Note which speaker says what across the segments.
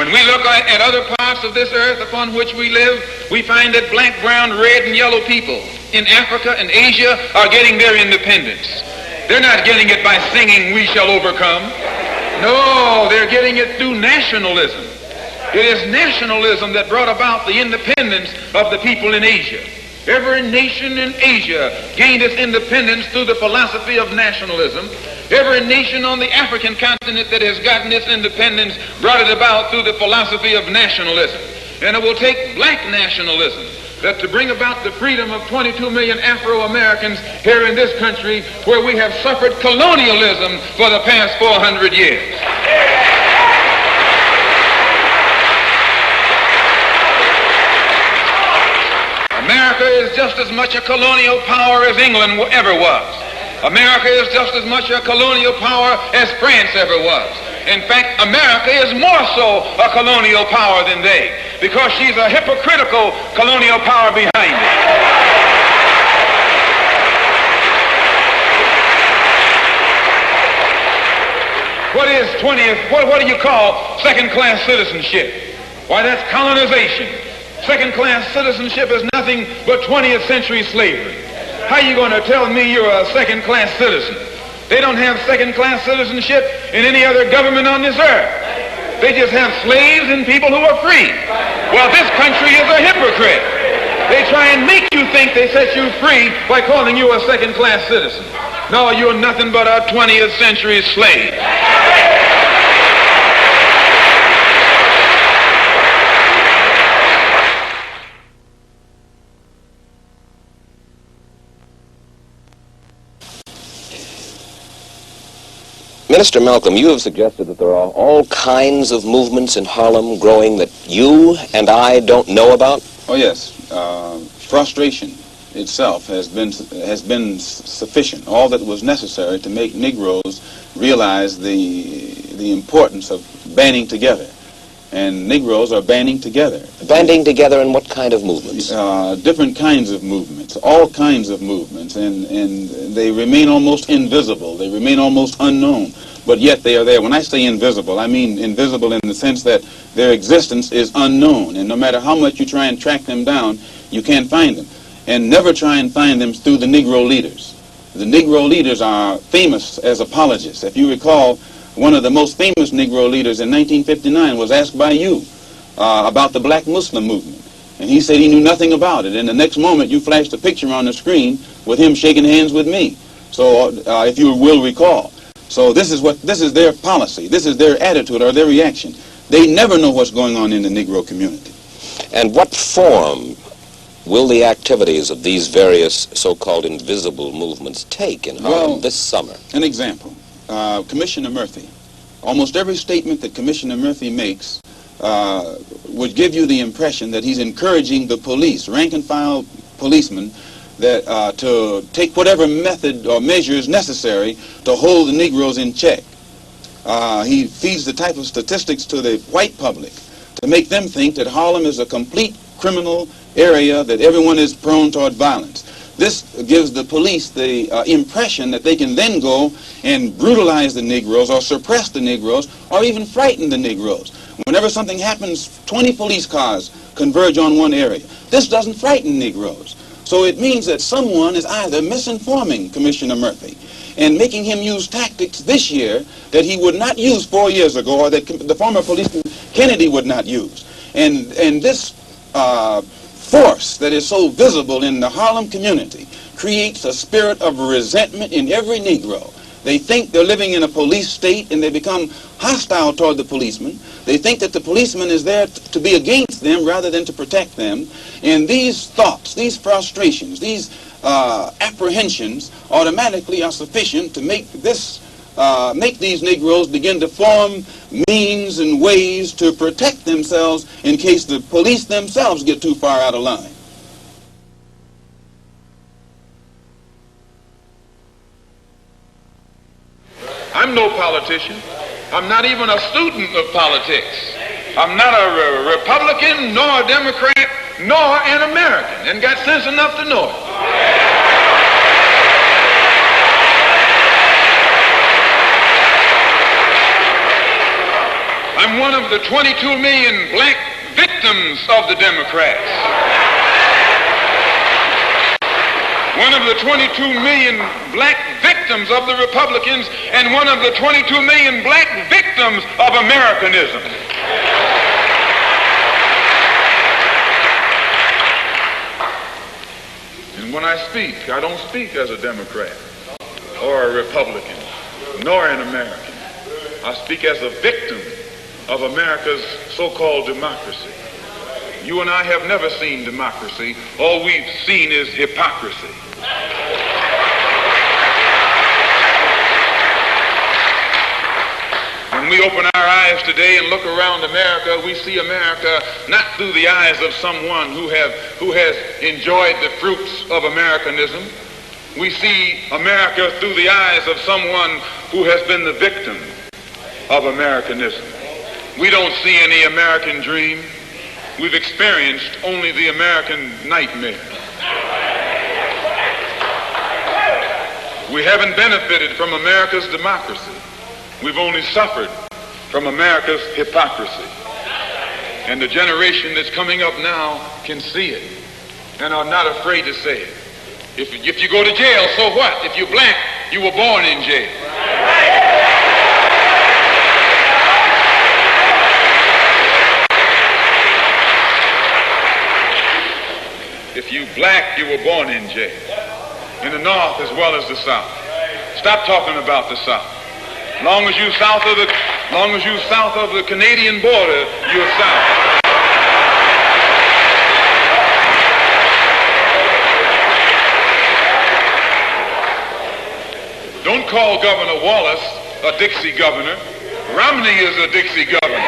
Speaker 1: When we look at other parts of this earth upon which we live, we find that black, brown, red, and yellow people in Africa and Asia are getting their independence. They're not getting it by singing, "We shall overcome." No, they're getting it through nationalism. It is nationalism that brought about the independence of the people in Asia. Every nation in Asia gained its independence through the philosophy of nationalism. Every nation on the African continent that has gotten its independence brought it about through the philosophy of nationalism. And it will take black nationalism that to bring about the freedom of 22 million Afro-Americans here in this country where we have suffered colonialism for the past 400 years. America is just as much a colonial power as England ever was. America is just as much a colonial power as France ever was. In fact, America is more so a colonial power than they, because she's a hypocritical colonial power behind it. What do you call second-class citizenship? Why, that's colonization. Second-class citizenship is nothing but 20th century slavery. How are you going to tell me you're a second-class citizen? They don't have second-class citizenship in any other government on this earth. They just have slaves and people who are free. Well, this country is a hypocrite. They try and make you think they set you free by calling you a second-class citizen. No, you're nothing but a 20th century slave.
Speaker 2: Minister Malcolm, you have suggested that there are all kinds of movements in Harlem growing that you and I don't know about?
Speaker 3: Oh, yes. Frustration itself has been sufficient, all that was necessary to make Negroes realize the importance of banding together. And Negroes are banding together.
Speaker 2: Banding together in what kind of movements?
Speaker 3: Different kinds of movements, all kinds of movements, and they remain almost invisible. They remain almost unknown, but yet they are there. When I say invisible, I mean invisible in the sense that their existence is unknown, and no matter how much you try and track them down, you can't find them. And never try and find them through the Negro leaders. The Negro leaders are famous as apologists. If you recall, one of the most famous Negro leaders in 1959 was asked by you about the black Muslim movement. And he said he knew nothing about it. And the next moment you flashed a picture on the screen with him shaking hands with me. So if you will recall. So this is their policy. This is their attitude or their reaction. They never know what's going on in the Negro community.
Speaker 2: And what form will the activities of these various so-called invisible movements take in Harlem this summer?
Speaker 3: An example. Commissioner Murphy. Almost every statement that Commissioner Murphy makes would give you the impression that he's encouraging the police, rank-and-file policemen, that to take whatever method or measures necessary to hold the Negroes in check. He feeds the type of statistics to the white public to make them think that Harlem is a complete criminal area, that everyone is prone toward violence. This gives the police the impression that they can then go and brutalize the Negroes or suppress the Negroes or even frighten the Negroes. Whenever something happens, 20 police cars converge on one area. This doesn't frighten Negroes. So it means that someone is either misinforming Commissioner Murphy and making him use tactics this year that he would not use 4 years ago, or that the former policeman Kennedy would not use. And this force that is so visible in the Harlem community creates a spirit of resentment in every Negro. They think they're living in a police state and they become hostile toward the policeman. They think that the policeman is there to be against them rather than to protect them. And these thoughts, these frustrations, these apprehensions automatically are sufficient to make these Negroes begin to form means and ways to protect themselves in case the police themselves get too far out of line.
Speaker 1: I'm no politician. I'm not even a student of politics. I'm not a Republican, nor a Democrat, nor an American, and got sense enough to know it. I'm one one of the 22 million black victims of the Democrats. One of the 22 million black victims of the Republicans, and one of the 22 million black victims of Americanism. And when I speak, I don't speak as a Democrat or a Republican, nor an American. I speak as a victim of America's so-called democracy. You and I have never seen democracy. All we've seen is hypocrisy. When we open our eyes today and look around America, we see America not through the eyes of someone who has enjoyed the fruits of Americanism. We see America through the eyes of someone who has been the victim of Americanism. We don't see any American dream. We've experienced only the American nightmare. We haven't benefited from America's democracy. We've only suffered from America's hypocrisy. And the generation that's coming up now can see it and are not afraid to say it. If you go to jail, so what? If you're black, you were born in jail. If you black, you were born in jail. In the North as well as the South. Stop talking about the South. Long as you south of the Canadian border, you're South. Don't call Governor Wallace a Dixie governor. Romney is a Dixie governor.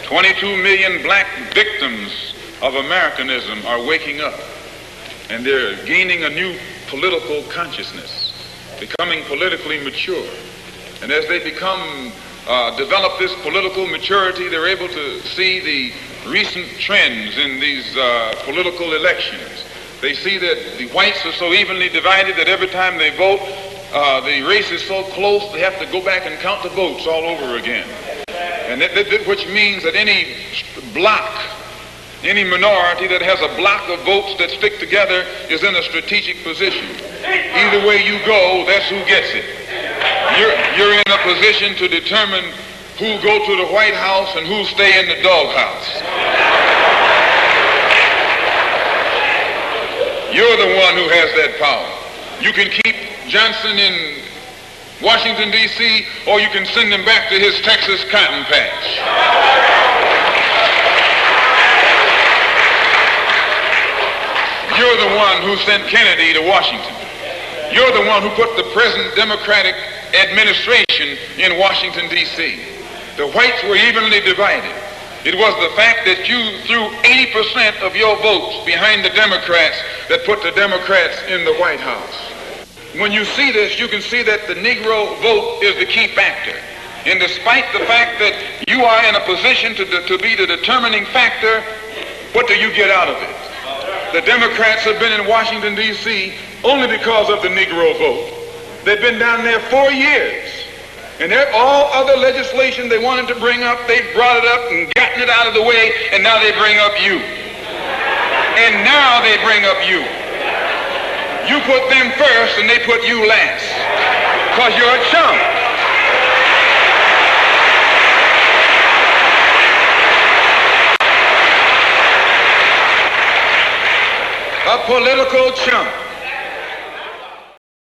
Speaker 1: 22 million black victims of Americanism are waking up, and they're gaining a new political consciousness, becoming politically mature. And as they develop this political maturity, they're able to see the recent trends in these political elections. They see that the whites are so evenly divided that every time they vote, the race is so close they have to go back and count the votes all over again. And which means that any block, any minority that has a block of votes that stick together is in a strategic position. Either way you go, that's who gets it. You're in a position to determine who go to the White House and who stay in the doghouse. You're the one who has that power. You can keep Johnson in Washington, D.C., or you can send him back to his Texas cotton patch. You're the one who sent Kennedy to Washington. You're the one who put the present Democratic administration in Washington, D.C. The whites were evenly divided. It was the fact that you threw 80% of your votes behind the Democrats that put the Democrats in the White House. When you see this, you can see that the Negro vote is the key factor. And despite the fact that you are in a position to be the determining factor, what do you get out of it? The Democrats have been in Washington, D.C. only because of the Negro vote. They've been down there 4 years. And all other legislation they wanted to bring up, they brought it up and gotten it out of the way, and now they bring up you. And now they bring up you. You put them first and they put you last. Because you're a chump. A political chump.